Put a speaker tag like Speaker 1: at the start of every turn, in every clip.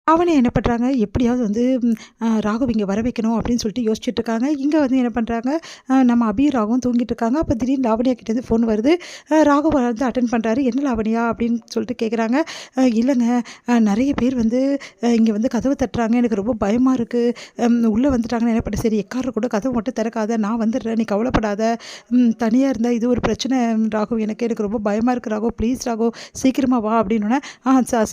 Speaker 1: அவனே என்ன பண்ணுறாங்க, எப்படியாவது வந்து ராகவ் இங்கே வர வைக்கணும் அப்படின்னு சொல்லிட்டு யோசிச்சுட்டு இருக்காங்க. இங்கே வந்து என்ன பண்ணுறாங்க, நம்ம அபி ராகவும் தூங்கிட்டு இருக்காங்க. அப்போ திடீர்னு லாவண்யா கிட்டேருந்து ஃபோன் வருது. ராகவ் வந்து அட்டெண்ட் பண்ணுறாரு. "என்ன லாவண்யா?" அப்படின்னு சொல்லிட்டு கேட்குறாங்க. "இல்லைங்க, நிறைய பேர் வந்து இங்கே வந்து கதவு தட்டுறாங்க. எனக்கு ரொம்ப பயமாக இருக்குது. உள்ளே வந்துட்டாங்கன்னு என்ன பண்ண." "சரி, எக்காரர் கூட கதவு மட்டும் திறக்காத, நான் வந்துடுறேன், நீ கவலைப்படாத. தனியாக இருந்தால் இது ஒரு பிரச்சனை ராகவ். எனக்கு ரொம்ப பயமாக இருக்குது ராகவ். ப்ளீஸ் ராகவ், சீக்கிரமாக வா." அப்படின்னோடனே,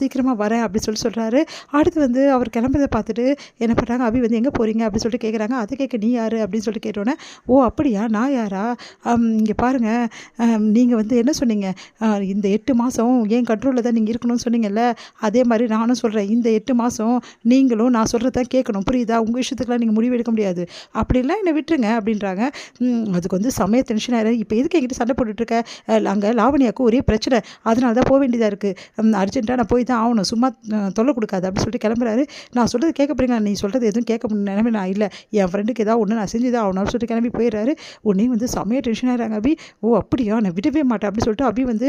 Speaker 1: சீக்கிரமாக வரேன்" அப்படி சொல்கிறாரு. அடுத்து வந்து அவர் கிளம்புறத பார்த்துட்டு என்ன பண்ணுறாங்க, "அபி வந்து எங்கே போகிறீங்க?" அப்படின்னு சொல்லிட்டு கேட்குறாங்க. "அதை கேட்க நீ யார்?" அப்படின்னு சொல்லிட்டு கேட்டோன்னே, "ஓ அப்படியா, நான் யாரா? இங்கே பாருங்கள், நீங்கள் வந்து என்ன சொன்னீங்க, இந்த 8 மாதம் என் கண்ட்ரோலில் தான் நீங்கள் இருக்கணும்னு சொன்னீங்கல்ல, அதே மாதிரி நானும் சொல்கிறேன். இந்த 8 மாதம் நீங்களும் நான் சொல்கிறத தான் கேட்கணும், புரியுதா? உங்கள் இஷ்டத்துக்குலாம் நீங்கள் முடிவு எடுக்க முடியாது. அப்படிலாம் என்னை விட்டுருங்க" அப்படின்றாங்க. அதுக்கு வந்து செமைய டென்ஷன் ஆயிடுறாரு. "இப்போ எதுக்கு என்கிட்ட சண்டை போட்டுட்ருக்க? அங்கே லாவண்யாவுக்கு ஒரே பிரச்சனை, அதனால தான் போக வேண்டியதாக இருக்குது. அர்ஜென்ட்டாக நான் போய் தான் ஆகணும், சும்மா தொல்லை கொடுக்காது" அப்படின்னு சொல்லிட்டு கிளம்புறாரு. "நான் சொல்கிறது கேட்க போறீங்க, நீ சொல்கிறது எதுவும் கேட்க நிலைமை நான் இல்லை. என் ஃப்ரெண்டுக்கு ஏதாவது ஒன்று நான் செஞ்சு தான் ஆகணும்னு" சொல்லிட்டு கிளம்பி போயிடுறாரு. உடனே வந்து செமையாக டென்ஷன் ஆகிறாங்க அபி. "ஓ அப்படியா, நான் விடவே மாட்டேன்" அப்படின்னு சொல்லிட்டு அபி வந்து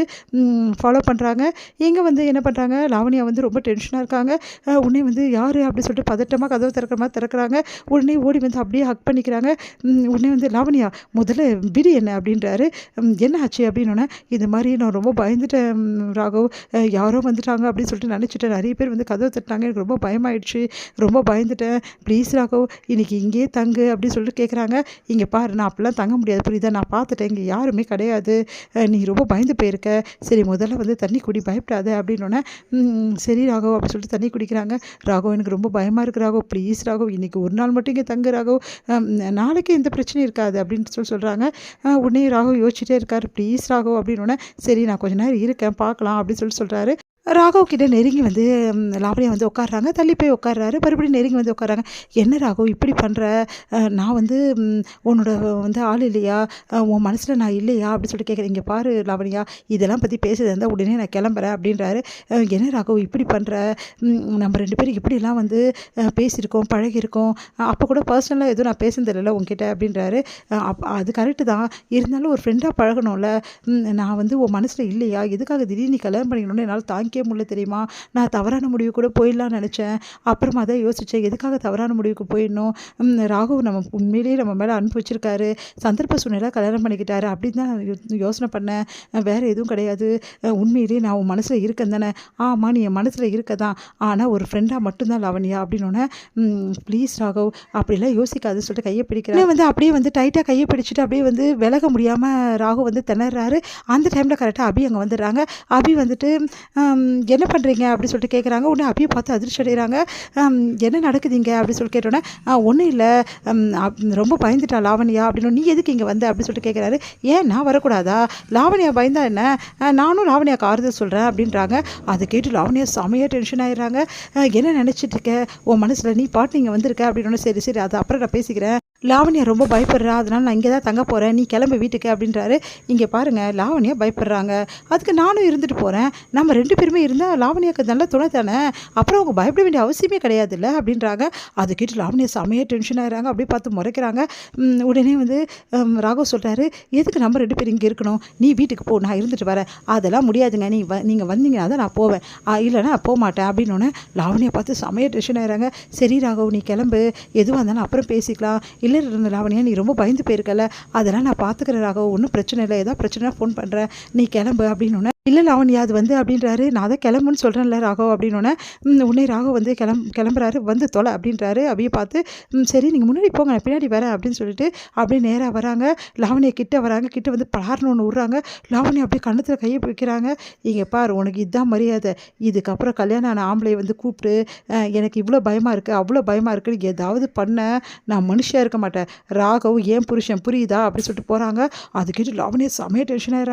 Speaker 1: ஃபாலோ பண்ணுறாங்க. இங்கே வந்து என்ன பண்ணுறாங்க, லாவண்யா வந்து ரொம்ப டென்ஷனாக இருக்காங்க. உடனே வந்து யார் அப்படி சொல்லிட்டு பதட்டமாக கதவு திறக்கிற மாதிரி திறக்கிறாங்க. உடனே ஓடி வந்து அப்படியே ஹக் பண்ணிக்கிறாங்க. உடனே வந்து, "லாவண்யா, முதல்ல விடு என்ன" அப்படின்றாரு. "என்ன ஆச்சு?" அப்படின்னோடனே, "இது மாதிரி நான் ரொம்ப பயந்துட்டேன் ராகவ். யாரோ வந்துட்டாங்க அப்படின்னு சொல்லிட்டு நினச்சிட்டேன். நிறைய பேர் வந்து கதவை தட்டினாங்க. எனக்கு ரொம்ப பயமாயிடுச்சு. ரொம்ப பயந்துட்டேன். ப்ளீஸ் ராகவ், இன்னைக்கு இங்கேயே தங்கு" அப்படின்னு சொல்லிட்டு கேட்குறாங்க. "இங்கே பாரு, நான் அப்படிலாம் தங்க முடியாது, புரியுதா? நான் பார்த்துட்டேன், இங்கே யாருமே கிடையாது. நீ ரொம்ப பயந்து போயிருக்க. சரி, முதல்ல வந்து தண்ணி குடி, பயப்படாத" அப்படின்னோடனே, "சரி ராகவ்" அப்படின்னு சொல்லிட்டு தண்ணி குடிக்கிறாங்க. "ராகவ், எனக்கு ரொம்ப பயமாக இருக்குது ராகவ். ப்ளீஸ் ராகவ், இன்னைக்கு ஒரு நாள் மட்டும் இங்கே தங்கு ராகவ். நாளைக்கு எந்த பிரச்சனையும் இருக்காது" அப்படின்னு சொல்கிறாங்க. உடனே ராகவ் யோசிச்சுட்டே இருக்கார். "ப்ளீஸ் ராகவ்" அப்படின்னோடனே, "சரி, நான் கொஞ்ச நேரம் இருக்கேன், பார்க்கலாம்" அப்படின்னு சொல்கிறாரு. ராகவ் கிட்ட நெருங்கி வந்து லாவண்யா வந்து உட்காடுறாங்க. தள்ளி போய் உட்கார்றாரு. மறுபடியும் நெருங்கி வந்து உட்கார்றாங்க. "என்ன ராகவ் இப்படி பண்ணுற? நான் வந்து உன்னோட வந்து ஆள் இல்லையா? உன் மனசில் நான் இல்லையா?" அப்படி சொல்லிட்டு கேட்குறேன். "இங்கே பாரு லாவண்யா, இதெல்லாம் பற்றி பேசுறதா இருந்தால் உடனே நான் கிளம்புறேன்" அப்படின்றாரு. "என்ன ராகவ் இப்படி பண்ணுற? நம்ம 2 பேரும் இப்படிலாம் வந்து பேசியிருக்கோம், பழகியிருக்கோம். அப்போ கூட பர்சனலாக எதுவும் நான் பேசுனது இல்லைல்ல உன்கிட்ட" அப்படின்றாரு. அது கரெக்டு தான். இருந்தாலும் ஒரு ஃப்ரெண்டாக பழகணும்ல. நான் வந்து உன் மனசில் இல்லையா? எதுக்காக திடீர்னு நீ கல்யாணம் பண்ணிக்கணும்னு என்னால் தாங்கிக்கவே முடியல தெரியுமா? நான் தவறான முடிவு கூட போயிடலாம்னு நினச்சேன். அப்புறமா தான் யோசித்தேன், எதுக்காக தவறான முடிவுக்கு போயிடணும்? ராகவ் நம்ம உண்மையிலேயே நம்ம மேலே அனுப்பி வச்சிருக்காரு. சந்தர்ப்ப சூழ்நிலை கல்யாணம் பண்ணிக்கிட்டாரு அப்படின்னு தான் நான் யோசனை பண்ணேன். வேறு எதுவும் கிடையாது. உண்மையிலேயே நான் உன் மனசில் இருக்கேன் தானே? ஆமாம், நீ என் மனசில் இருக்க தான். ஆனால் ஒரு ஃப்ரெண்டாக மட்டும்தான் லாவண்யா" அப்படின்னோடனே, "ப்ளீஸ் ராகவ், அப்படிலாம் யோசிக்காதுன்னு" சொல்லிட்டு கையை பிடிக்கிறேன். வந்து அப்படியே வந்து டைட்டாக கையை பிடிச்சிட்டு அப்படியே வந்து விலக முடியாமல் ராகவ் வந்து திணறாரு. அந்த டைமில் கரெக்டாக அபி அங்கே வந்துடுறாங்க. அபி வந்துட்டு, "என்ன பண்ணுறீங்க?" அப்படின்னு சொல்லிட்டு கேட்குறாங்க. உடனே அபியை பார்த்து அதிர்ச்சி அடைகிறாங்க. "என்ன நடக்குது இங்கே?" அப்படின்னு சொல்லிட்டு கேட்டோன்னே, "ஒன்றும் இல்லை, ரொம்ப பயந்துட்டா லாவண்யா" அப்படின்னு. "நீ எதுக்கு இங்கே வந்த?" அப்படின்னு சொல்லிட்டு கேட்குறாரு. "ஏன் நான் வரக்கூடாதா? லாவண்யா பயந்தா என்ன? நானும் லாவண்யாவுக்கு ஆறுதல் சொல்கிறேன்" அப்படின்றாங்க. அதை கேட்டு லாவண்யா செமையாக டென்ஷன் ஆகிடுறாங்க. "என்ன நினச்சிட்டு இருக்க உன் மனசில்? நீ பாட்டு இங்கே வந்திருக்க" அப்படின்னோடனே, "சரி சரி, அது அப்புறம் நான் பேசிக்கிறேன். லாவண்யா ரொம்ப பயப்படுறா, அதனால் நான் இங்கே தான் தங்க போகிறேன். நீ கிளம்பு வீட்டுக்கு" அப்படின்றாரு. "இங்கே பாருங்கள், லாவண்யா பயப்படுறாங்க, அதுக்கு நானும் இருந்துட்டு போகிறேன். நம்ம 2 பேருமே இருந்தால் லாவண்யாவுக்கு நல்ல துணை தானே. அப்புறம் அவங்க பயப்பட வேண்டிய அவசியமே கிடையாதுல்ல" அப்படின்றாங்க. அதை கேட்டு லாவண்யா செமையாக டென்ஷன் ஆகிறாங்க. அப்படியே பார்த்து முறைக்கிறாங்க. உடனே வந்து ராகவ் சொல்கிறாரு, "எதுக்கு நம்ம 2 பேரும் இங்கே இருக்கணும்? நீ வீட்டுக்கு போ, நான் இருந்துட்டு வரேன்." "அதெல்லாம் முடியாதுங்க, நீங்கள் வந்தீங்கன்னா தான் நான் போவேன், இல்லைன்னா நான் போக மாட்டேன்" அப்படின்னோடனே லாவண்யா பார்த்து செமையாக டென்ஷன் ஆகிறாங்க. "சரி ராகவ், நீ கிளம்பு, எதுவாக இருந்தாலும் அப்புறம் பேசிக்கலாம். இல்லை லாவண்யா, நீ ரொம்ப பயந்து போயிருக்கல, அதெல்லாம் நான் பார்த்துக்கிறேன் ராகவ், ஒன்றும் பிரச்சனை இல்லை. ஏதாவது பிரச்சனை ஃபோன் பண்ணுறேன், நீ கிளம்பு" அப்படின்னோடனே, "இல்லை லாவண்யா, அது வந்து" அப்படின்றாரு. "நான் அதை கிளம்புன்னு சொல்கிறேன்ல ராகவ்" அப்படின்னோடனே, உடனே ராகவ் வந்து கிளம்புறாரு. "வந்து தொலை" அப்படின்றாரு. அபியை பார்த்து, "சரி, நீங்கள் முன்னாடி போங்க, நான் பின்னாடி வரேன்" அப்படின்னு சொல்லிட்டு அப்படியே நேராக வராங்க. லாவண்யா கிட்ட வராங்க. கிட்ட வந்து பலார்னு ஒன்று விட்றாங்க. லாவண்யா அப்படியே கண்ணத்தில் கையை வைக்கிறாங்க. "இங்கே பாரு, உனக்கு இதுதான் மரியாதை. இதுக்கப்புறம் கல்யாணம் ஆன ஆம்பளையை வந்து கூப்பிட்டு, எனக்கு இவ்வளோ பயமாக இருக்குது, அவ்வளோ பயமாக இருக்குன்னு ஏதாவது பண்ண, நான் மனுஷியாக இருக்க மாட்டேன். ராகவ் ஏன் புருஷன், புரியுதா?" அப்படி சொல்லிட்டு போகிறாங்க. அது கேட்டு லாவண்யா செமையாக டென்ஷன் ஆயிடுறாங்க.